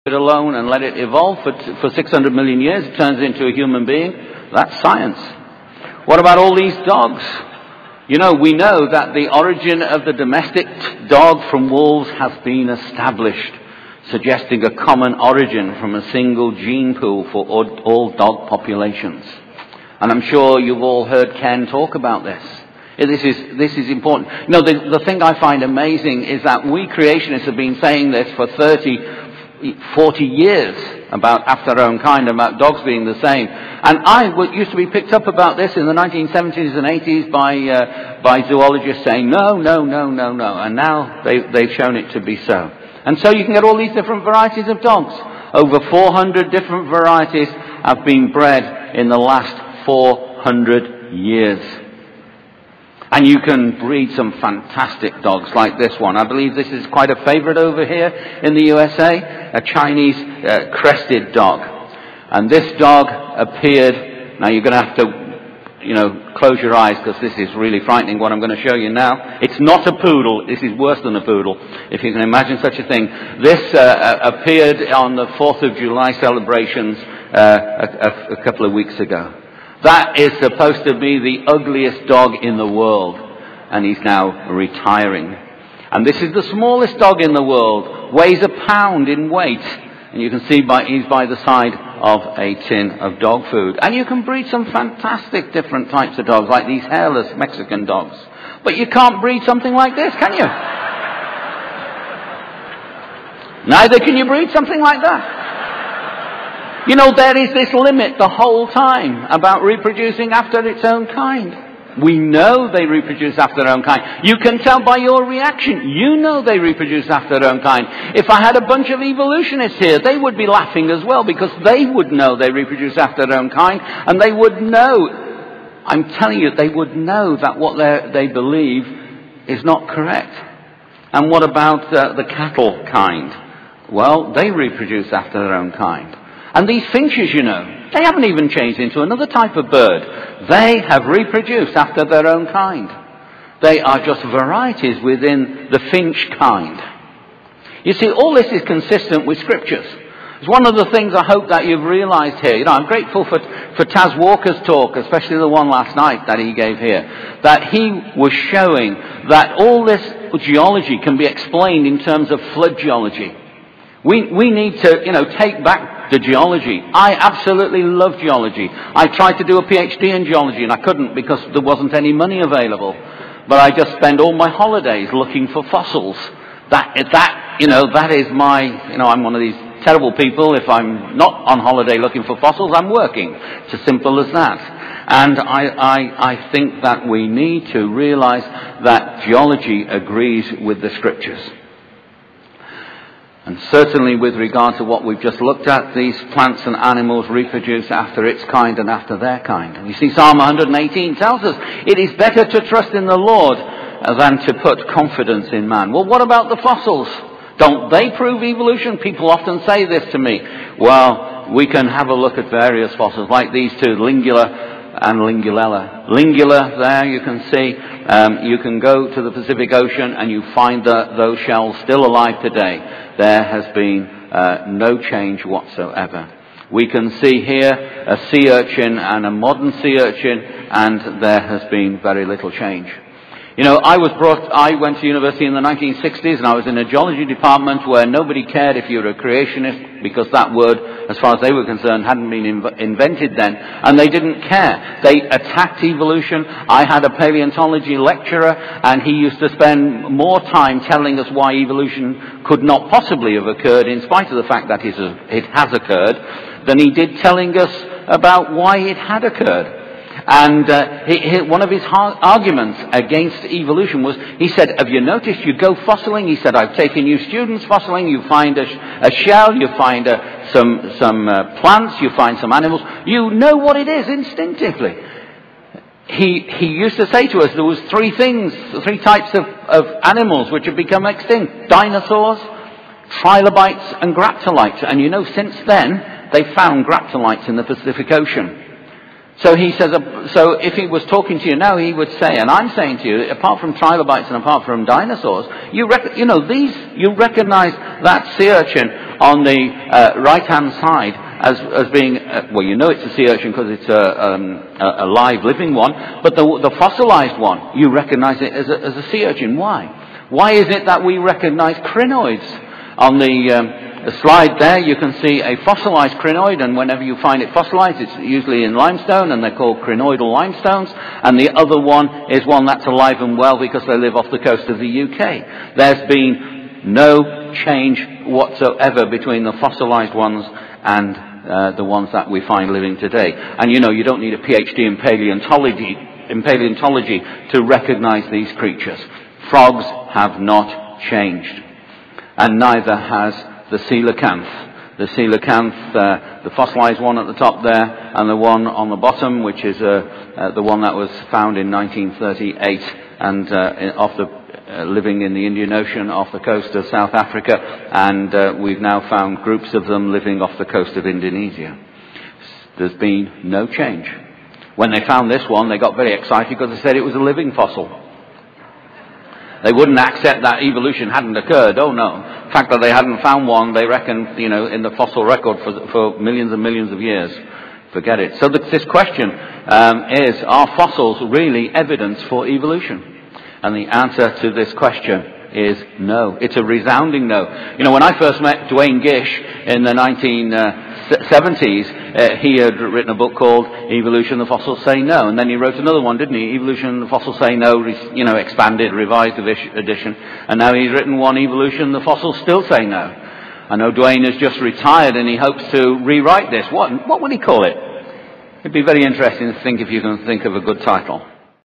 it alone and let it evolve for 600 million years, it turns into a human being. That's science. What about all these dogs? You know, we know that the origin of the domestic dog from wolves has been established, suggesting a common origin from a single gene pool for all dog populations. And I'm sure you've all heard Ken talk about this. This is important. You know, the thing I find amazing is that we creationists have been saying this for 30, 40 years about after our own kind, about dogs being the same. And I used to be picked up about this in the 1970s and 80s by zoologists saying, no. And now they've shown it to be so. And so you can get all these different varieties of dogs. Over 400 different varieties have been bred in the last 400 years. And you can breed some fantastic dogs like this one. I believe this is quite a favorite over here in the USA, a Chinese crested dog. And this dog appeared, now you're going to have to, close your eyes because this is really frightening what I'm going to show you now. It's not a poodle. This is worse than a poodle, if you can imagine such a thing. This appeared on the 4th of July celebrations a couple of weeks ago. That is supposed to be the ugliest dog in the world, and he's now retiring. And this is the smallest dog in the world, weighs a pound in weight, and you can see he's by the side of a tin of dog food. And you can breed some fantastic different types of dogs, like these hairless Mexican dogs. But you can't breed something like this, can you? Neither can you breed something like that. You know, there is this limit the whole time about reproducing after its own kind. We know they reproduce after their own kind. You can tell by your reaction. You know they reproduce after their own kind. If I had a bunch of evolutionists here, they would be laughing as well, because they would know they reproduce after their own kind, and they would know, I'm telling you, they would know that what they believe is not correct. And what about the cattle kind? Well, they reproduce after their own kind. And these finches, you know, they haven't even changed into another type of bird. They have reproduced after their own kind. They are just varieties within the finch kind. You see, all this is consistent with scriptures. It's one of the things I hope that you've realized here. You know, I'm grateful for Taz Walker's talk, especially the one last night that he gave here, that he was showing that all this geology can be explained in terms of flood geology. We need to, take back the geology. I absolutely love geology. I tried to do a PhD in geology and I couldn't because there wasn't any money available. But I just spend all my holidays looking for fossils. That is my, I'm one of these terrible people. If I'm not on holiday looking for fossils, I'm working. It's as simple as that. And I think that we need to realize that geology agrees with the scriptures. And certainly with regard to what we've just looked at, these plants and animals reproduce after its kind and after their kind. And you see, Psalm 118 tells us it is better to trust in the Lord than to put confidence in man. Well, what about the fossils? Don't they prove evolution? People often say this to me. Well, we can have a look at various fossils, like these two, Lingula and Lingulella. Lingula, there you can see, you can go to the Pacific Ocean and you find those shells still alive today. There has been no change whatsoever. We can see here a sea urchin and a modern sea urchin, and there has been very little change. You know, I went to university in the 1960s, and I was in a geology department where nobody cared if you were a creationist, because that word, as far as they were concerned, hadn't been invented then, and they didn't care. They attacked evolution. I had a paleontology lecturer, and he used to spend more time telling us why evolution could not possibly have occurred, in spite of the fact that it has occurred, than he did telling us about why it had occurred. And one of his arguments against evolution was, he said, have you noticed you go fossiling? He said, I've taken you students fossiling. You find a shell, you find some plants, you find some animals. You know what it is instinctively. He used to say to us there was three types of animals which have become extinct. Dinosaurs, trilobites and graptolites. And since then, they found graptolites in the Pacific Ocean. So he says, so if he was talking to you now, he would say, and I'm saying to you, apart from trilobites and apart from dinosaurs, you recognize that sea urchin on the right-hand side as being, well, you know it's a sea urchin because it's a live, living one, but the fossilized one, you recognize it as a sea urchin. Why? Why is it that we recognize crinoids? On the slide there, you can see a fossilized crinoid, and whenever you find it fossilized, it's usually in limestone, and they're called crinoidal limestones. And the other one is one that's alive and well because they live off the coast of the UK. There's been no change whatsoever between the fossilized ones and the ones that we find living today. And you know, you don't need a PhD in paleontology to recognize these creatures. Frogs have not changed. And neither has the coelacanth. The coelacanth, the fossilized one at the top there, and the one on the bottom, which is the one that was found in 1938 and living in the Indian Ocean off the coast of South Africa, and we've now found groups of them living off the coast of Indonesia. There's been no change. When they found this one, they got very excited because they said it was a living fossil. They wouldn't accept that evolution hadn't occurred. Oh no. The fact that they hadn't found one, they reckon, in the fossil record for millions and millions of years. Forget it. So this question is, are fossils really evidence for evolution? And the answer to this question is no. It's a resounding no. When I first met Duane Gish in the 1970s, he had written a book called Evolution, the Fossils Say No. And then he wrote another one, didn't he? Evolution, the Fossils Say No, expanded, revised edition. And now he's written one, Evolution, the Fossils Still Say No. I know Duane has just retired and he hopes to rewrite this. What would he call it? It'd be very interesting to think if you can think of a good title.